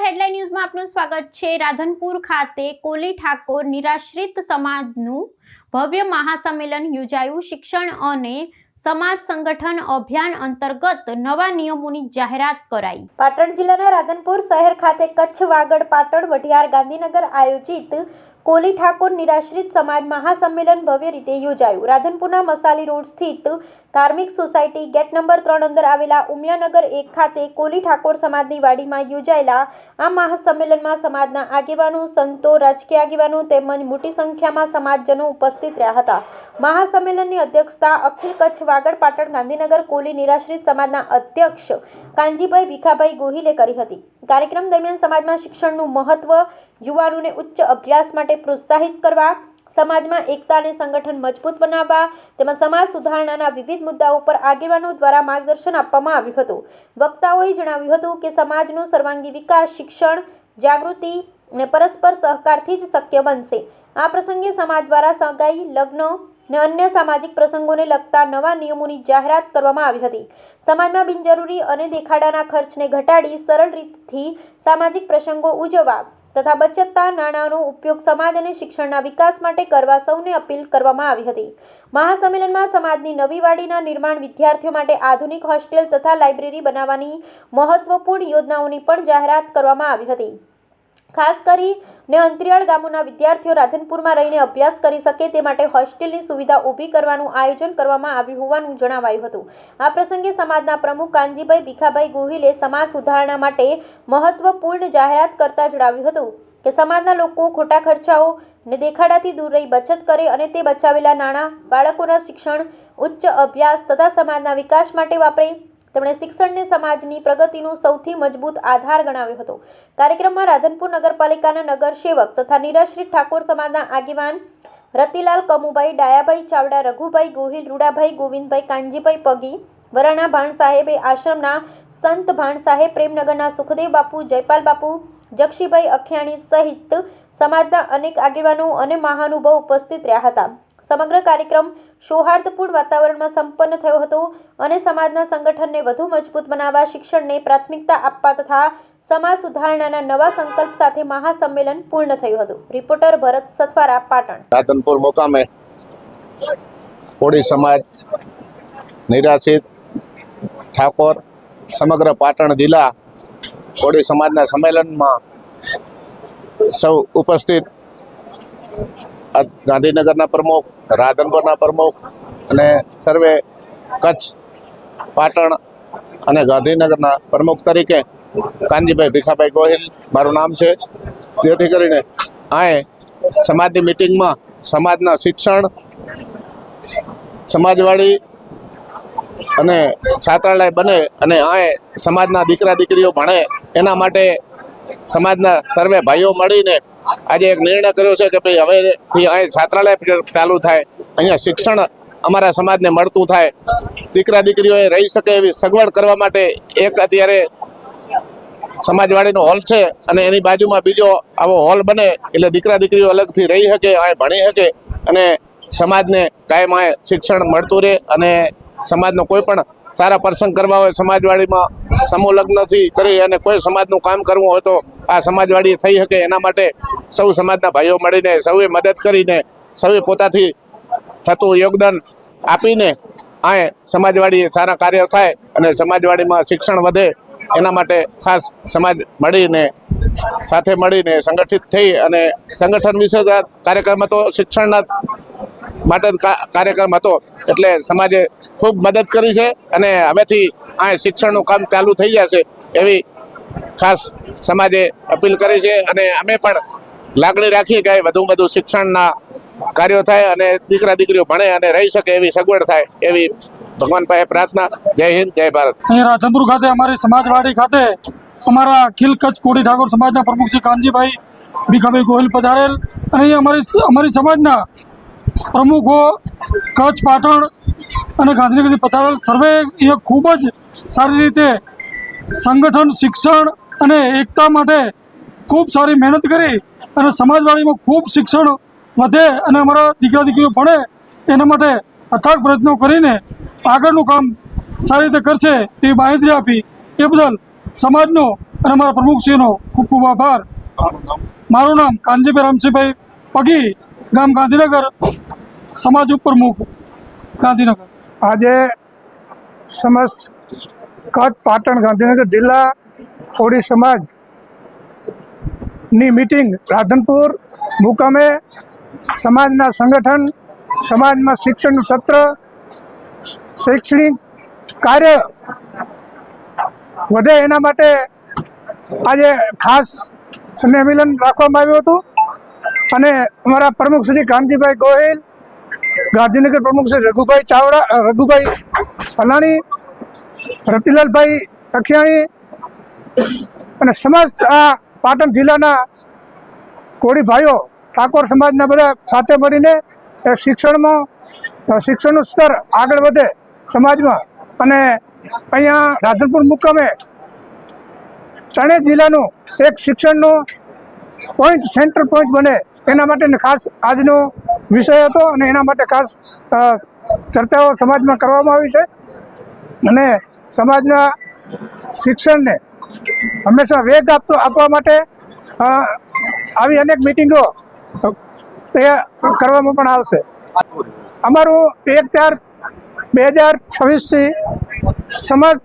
Headline ન્યૂઝમાં આપનું સ્વાગત છે। રાધનપુર ખાતે કોલી ઠાકોર નિરાશ્રિત સમાજનું ભવ્ય મહાસંમેલન યોજાયું। શિક્ષણ અને સમાજ સંગઠન અભિયાન અંતર્ગત નવા નિયમોની જાહેરાત કરાઈ। પાટણ જિલ્લાના રાધનપુર શહેર ખાતે કચ્છ, વાગડ, પાટણ, વઢિયાર, ગાંધીનગર આયોજિત કોલી ઠાકોર નિરાશ્રિત સમાજ મહાસંમેલન ભવ્ય રીતે યોજાયું। રાધનપુરના મસાલી રોડ સ્થિત ધાર્મિક સોસાયટી ગેટ નંબર 3 અંદર આવેલા ઉમિયાનગર 1 ખાતે કોલી ઠાકોર સમાજની વાડીમાં યોજાયેલા આ મહાસંમેલનમાં સમાજના આગેવાનો, સંતો, રાજકીય આગેવાનો તેમજ મોટી સંખ્યામાં સમાજજનો ઉપસ્થિત રહ્યા હતા। મહાસંમેલનની અધ્યક્ષતા અખિલ કચ્છ, વાગડ, પાટણ, ગાંધીનગર કોલી નિરાશ્રિત સમાજના અધ્યક્ષ કાનજીભાઈ ભીખાભાઈ ગોહિલે કરી હતી। કાર્યક્રમ દરમિયાન સમાજમાં શિક્ષણનું મહત્વ, યુવાનોને ઉચ્ચ અભ્યાસ માટે પ્રોત્સાહિત કરવા, સમાજમાં એકતા અને સંગઠન મજબૂત બનાવવા તેમજ સમાજ સુધારણાના વિવિધ મુદ્દાઓ પર આગેવાનો દ્વારા માર્ગદર્શન આપવામાં આવ્યું હતું। વક્તાઓએ જણાવ્યું હતું કે સમાજનો સર્વાંગી વિકાસ શિક્ષણ, જાગૃતિ અને પરસ્પર સહકારથી જ શક્ય બનશે। આ પ્રસંગે સમાજ દ્વારા સગાઈ, લગ્ન અને અન્ય સામાજિક પ્રસંગોને લગતા નવા નિયમોની જાહેરાત કરવામાં આવી હતી। સમાજમાં બિનજરૂરી અને દેખાડાના ખર્ચને ઘટાડી સરળ રીતથી સામાજિક પ્રસંગો ઉજવવા તથા બચતતા નાણાંનો ઉપયોગ સમાજ અને શિક્ષણના વિકાસ માટે કરવા સૌને અપીલ કરવામાં આવી હતી। મહાસંમેલનમાં સમાજની નવી વાડીના નિર્માણ, વિદ્યાર્થીઓ માટે આધુનિક હોસ્ટેલ તથા લાઇબ્રેરી બનાવવાની મહત્વપૂર્ણ યોજનાઓની પણ જાહેરાત કરવામાં આવી હતી। ખાસ કરીને અંતરિયાળ ગામોના વિદ્યાર્થીઓ રાધનપુરમાં રહીને અભ્યાસ કરી શકે તે માટે હોસ્ટેલની સુવિધા ઊભી કરવાનું આયોજન કરવામાં આવ્યું હોવાનું જણાવાયું હતું। આ પ્રસંગે સમાજના પ્રમુખ કાનજીભાઈ ભીખાભાઈ ગોહિલે સમાજ સુધારણા માટે મહત્વપૂર્ણ જાહેરાત કરતા જણાવ્યું હતું કે સમાજના લોકો ખોટા ખર્ચાઓ અને દેખાડાથી દૂર રહી બચત કરે અને તે બચાવેલા નાણાં બાળકોના શિક્ષણ, ઉચ્ચ અભ્યાસ તથા સમાજના વિકાસ માટે વાપરે। તેમણે શિક્ષણને સમાજની પ્રગતિનો સૌથી મજબૂત આધાર ગણાવ્યો હતો। કાર્યક્રમમાં રાધનપુર નગરપાલિકાના નગર સેવક તથા નિરાશ્રિત ઠાકોર સમાજના આગેવાન રતિલાલ કમુભાઈ, ડાયાભાઈ ચાવડા, રઘુભાઈ ગોહિલ, રૂડાભાઈ, ગોવિંદભાઈ, કાનજીભાઈ પગી, વરાણા ભાણ સાહેબે, આશ્રમના સંત ભાણ સાહેબ, પ્રેમનગરના સુખદેવ બાપુ, જયપાલ બાપુ, જક્ષીભાઈ અખિયાણી સહિત સમાજના અનેક આગેવાનો અને મહાનુભાવો ઉપસ્થિત રહ્યા હતા। સમગ્ર કાર્યક્રમ સૌહાર્દપૂર્ણ વાતાવરણમાં સંપન્ન થયો હતો અને સમાજના સંગઠનને વધુ મજબૂત બનાવવા, શિક્ષણને પ્રાથમિકતા આપવા તથા સમાજ સુધારણાના નવા સંકલ્પ સાથે મહાસંમેલન પૂર્ણ થયું હતું। રિપોર્ટર ભરત સથવારા, પાટણ। રાધનપુર મુકામે કોળી સમાજ નિરાશ્રિત ઠાકોર સમગ્ર પાટણ જિલ્લા કોળી સમાજના સંમેલનમાં સૌ ઉપસ્થિત ગાંધીનગરના પ્રમુખ, રાધનપુરના પ્રમુખ અને સર્વે કચ્છ, પાટણ અને ગાંધીનગરના પ્રમુખ તરીકે કાનજીભાઈ ભીખાભાઈ ગોહિલ મારું નામ છે। જેથી કરીને આ સમાજની મિટિંગમાં સમાજના શિક્ષણ, સમાજવાડી અને છાત્રાલય બને અને આ સમાજના દીકરા દીકરીઓ ભણે એના માટે સમાજના સર્વે ભાઈઓ મળીને આજે એક નિર્ણય કર્યો છે કે ભાઈ હવેથી અહીં છાત્રાલય ચાલુ થાય, અહીંયા શિક્ષણ અમારા સમાજને મળતું થાય, દીકરા દીકરીઓએ રહી શકે એવી સગવડ કરવા માટે એક અત્યારે સમાજવાડીનો હોલ છે અને એની બાજુમાં બીજો આવો હોલ બને એટલે દીકરા દીકરીઓ અલગથી રહી શકે, અહીં ભણી શકે અને સમાજને કાયમ અહીં શિક્ષણ મળતું રહે અને સમાજનો કોઈ પણ સારા પ્રસંગ કરવા હોય સમાજવાડીમાં સમૂહ લગ્નથી કરી અને કોઈ સમાજનું કામ કરવું હોય તો આ સમાજવાડી થઈ શકે એના માટે સૌ સમાજના ભાઈઓ મળીને સૌએ મદદ કરીને સૌએ પોતાથી થતું યોગદાન આપીને આ સમાજવાડી સારા કાર્ય થાય અને સમાજવાડીમાં શિક્ષણ વધે એના માટે ખાસ સમાજ મળીને સાથે મળીને સંગઠિત થઈ અને સંગઠન વિશે કાર્યક્રમ હતો, શિક્ષણના માટે કાર્યક્રમ હતો એટલે સમાજે ખૂબ મદદ કરી છે અને હવેથી આ શિક્ષણનું કામ ચાલુ થઈ જશે એવી ખાસ સમાજે અપીલ કરી છે અને અમે પણ લાગણી રાખીએ કે વધુ વધુ શિક્ષણના કાર્યો થાય અને દીકરા દીકરીઓ ભણે અને રહી શકે એવી સગવડ થાય એવી ભગવાન પાસે પ્રાર્થના। જય હિન્દ, જય ભારત। અહીં રાધનપુર ખાતે અમારી સમાજવાડી ખાતે અમારા અખિલ કચ્છ કોળી ઠાકોર સમાજના પ્રમુખ શ્રી કાનજીભાઈ ભીખાભાઈ ગોહિલ પધારેલ અને અમારી સમાજના પ્રમુખો કચ્છ, પાટણ અને ગાંધીનગરથી પધારેલ સર્વે એ ખૂબ જ સારી રીતે સંગઠન, શિક્ષણ અને એકતા માટે ખૂબ સારી મહેનત કરી અને સમાજવાડીમાં ખૂબ શિક્ષણ વધે અને અમારા દીકરા દીકરીઓ ભણે એના માટે અથાગ પ્રયત્નો કરીને આગળનું કામ સારી રીતે કરશે એવી બાંહેધરી આપી એ બદલ સમાજનો અને અમારા પ્રમુખશ્રીનો ખૂબ ખૂબ આભાર. મારું નામ કાનજીભાઈ રામસિંહભાઈ પગી, ગામ ગાંધીનગર, સમાજ ઉપપ્રમુખ ગાંધીનગર. આજે સમસ્ત કચ્છ પાટણ ગાંધીનગર જિલ્લા કોળી સમાજની મિટિંગ રાધનપુર મુકામે સમાજના સંગઠન, સમાજમાં શિક્ષણનું સત્ર, શૈક્ષણિક કાર્ય વધે એના માટે આજે ખાસ સ્નેહમિલન રાખવામાં આવ્યું હતું. અને અમારા પ્રમુખ શ્રી કાનજીભાઈ ગોહિલ, ગાંધીનગર પ્રમુખ શ્રી રઘુભાઈ ચાવડા, રઘુભાઈ અલાણી, રતિલાલભાઈ રખિયાણી અને સમસ્ત આ પાટણ જિલ્લાના કોળી ભાઈઓ, ઠાકોર સમાજના બધા સાથે મળીને શિક્ષણનું સ્તર આગળ વધે સમાજમાં. અને અહીંયા રાધનપુર મુકામે ત્રણેય જિલ્લાનું એક શિક્ષણનું પોઈન્ટ, સેન્ટર પોઈન્ટ બને એના માટે ખાસ આજનો વિષય હતો. અને એના માટે ખાસ ચર્ચાઓ સમાજમાં કરવામાં આવી છે. અને સમાજના શિક્ષણને હંમેશા વેગ આપવા માટે આવી અનેક મિટિંગો તૈયાર કરવામાં પણ આવશે. અમારું 1/4/2026થી સમાજ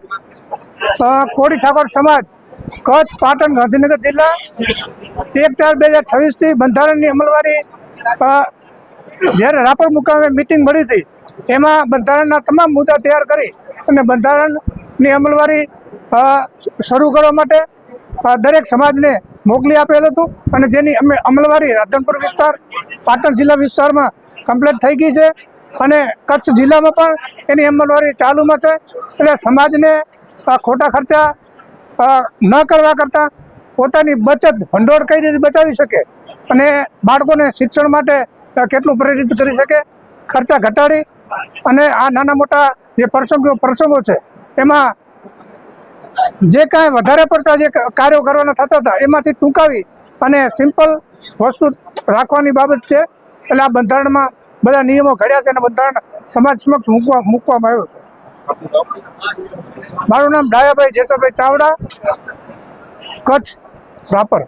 કોળી ઠાકોર સમાજ કચ્છ પાટણ ગાંધીનગર જિલ્લા 1/4/2026થી બંધારણની અમલવારી જ્યારે રાપર મુકામે મિટિંગ મળી હતી, એમાં બંધારણના તમામ મુદ્દા તૈયાર કરી અને બંધારણની અમલવારી શરૂ કરવા માટે દરેક સમાજને મોકલી આપેલ હતું. અને જેની અમલવારી રાધનપુર વિસ્તાર, પાટણ જિલ્લા વિસ્તારમાં કમ્પ્લીટ થઈ ગઈ છે. અને કચ્છ જિલ્લામાં પણ એની અમલવારી ચાલુમાં છે. એટલે સમાજને ખોટા ખર્ચા ન કરવા કરતાં પોતાની બચત ભંડોળ કઈ રીતે બચાવી શકે અને બાળકોને શિક્ષણ માટે કેટલું પ્રેરિત કરી શકે, ખર્ચા ઘટાડી અને આ નાના મોટા જે પ્રસંગો છે એમાં જે કાંઈ વધારે પડતા જે કાર્યો કરવાના થતા હતા એમાંથી ટૂંકાવી અને સિમ્પલ વસ્તુ રાખવાની બાબત છે. એટલે આ બંધારણમાં બધા નિયમો ઘડ્યા છે અને બંધારણ સમાજ સમક્ષ મૂકવામાં આવ્યો છે. મારું નામ ડાયાભાઈ જેસાભાઈ ચાવડા, કચ્છ રાપર.